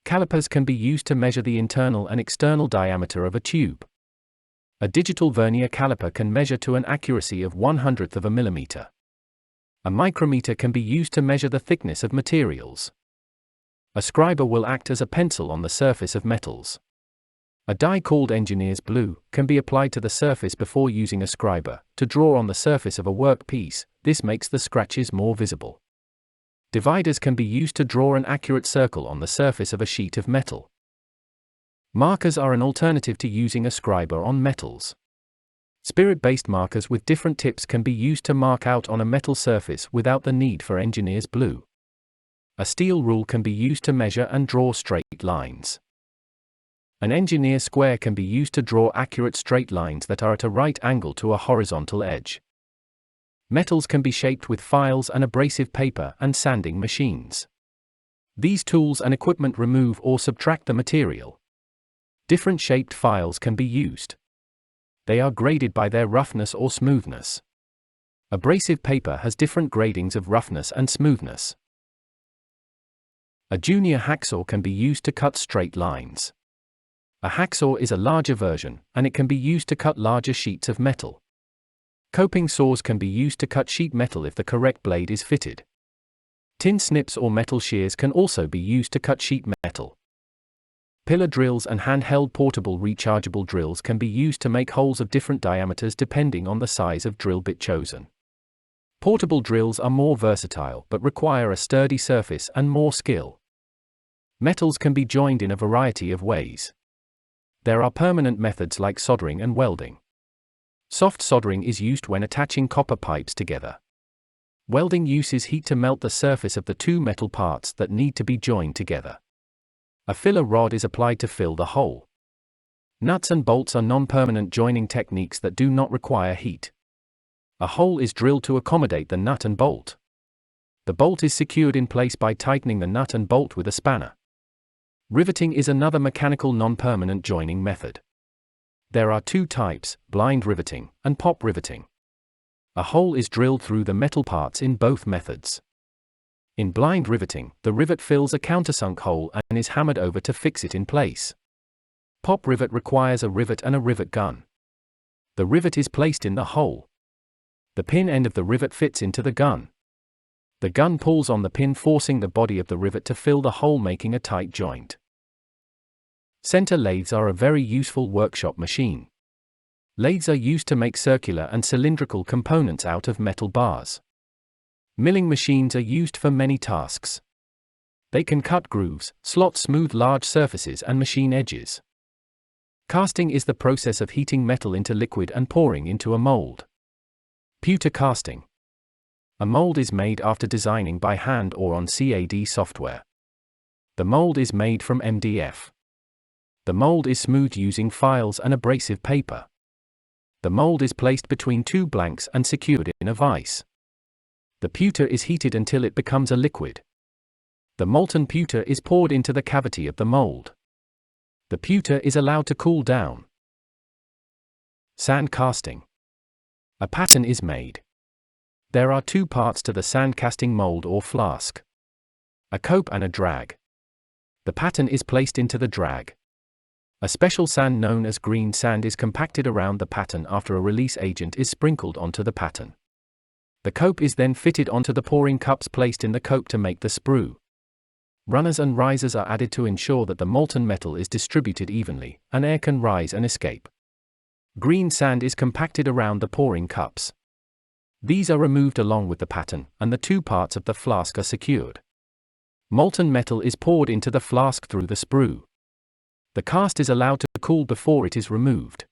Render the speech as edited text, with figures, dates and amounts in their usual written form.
Calipers can be used to measure the internal and external diameter of a tube. A digital vernier caliper can measure to an accuracy of 1/100th of a millimeter. A micrometer can be used to measure the thickness of materials. A scriber will act as a pencil on the surface of metals. A dye called engineer's blue can be applied to the surface before using a scriber to draw on the surface of a workpiece. This makes the scratches more visible. Dividers can be used to draw an accurate circle on the surface of a sheet of metal. Markers are an alternative to using a scriber on metals. Spirit-based markers with different tips can be used to mark out on a metal surface without the need for engineer's blue. A steel rule can be used to measure and draw straight lines. An engineer square can be used to draw accurate straight lines that are at a right angle to a horizontal edge. Metals can be shaped with files and abrasive paper and sanding machines. These tools and equipment remove or subtract the material. Different shaped files can be used. They are graded by their roughness or smoothness. Abrasive paper has different gradings of roughness and smoothness. A junior hacksaw can be used to cut straight lines. A hacksaw is a larger version, and it can be used to cut larger sheets of metal. Coping saws can be used to cut sheet metal if the correct blade is fitted. Tin snips or metal shears can also be used to cut sheet metal. Pillar drills and handheld portable rechargeable drills can be used to make holes of different diameters depending on the size of drill bit chosen. Portable drills are more versatile but require a sturdy surface and more skill. Metals can be joined in a variety of ways. There are permanent methods like soldering and welding. Soft soldering is used when attaching copper pipes together. Welding uses heat to melt the surface of the two metal parts that need to be joined together. A filler rod is applied to fill the hole. Nuts and bolts are non-permanent joining techniques that do not require heat. A hole is drilled to accommodate the nut and bolt. The bolt is secured in place by tightening the nut and bolt with a spanner. Riveting is another mechanical non-permanent joining method. There are two types, blind riveting and pop riveting. A hole is drilled through the metal parts in both methods. In blind riveting, the rivet fills a countersunk hole and is hammered over to fix it in place. Pop rivet requires a rivet and a rivet gun. The rivet is placed in the hole. The pin end of the rivet fits into the gun. The gun pulls on the pin, forcing the body of the rivet to fill the hole, making a tight joint. Center lathes are a very useful workshop machine. Lathes are used to make circular and cylindrical components out of metal bars. Milling machines are used for many tasks. They can cut grooves, slot smooth large surfaces and machine edges. Casting is the process of heating metal into liquid and pouring into a mold. Pewter casting. A mold is made after designing by hand or on CAD software. The mold is made from MDF. The mold is smoothed using files and abrasive paper. The mold is placed between two blanks and secured in a vise. The pewter is heated until it becomes a liquid. The molten pewter is poured into the cavity of the mold. The pewter is allowed to cool down. Sand casting. A pattern is made. There are two parts to the sand casting mold or flask. A cope and a drag. The pattern is placed into the drag. A special sand known as green sand is compacted around the pattern after a release agent is sprinkled onto the pattern. The cope is then fitted onto the pouring cups placed in the cope to make the sprue. Runners and risers are added to ensure that the molten metal is distributed evenly, and air can rise and escape. Green sand is compacted around the pouring cups. These are removed along with the pattern, and the two parts of the flask are secured. Molten metal is poured into the flask through the sprue. The cast is allowed to cool before it is removed.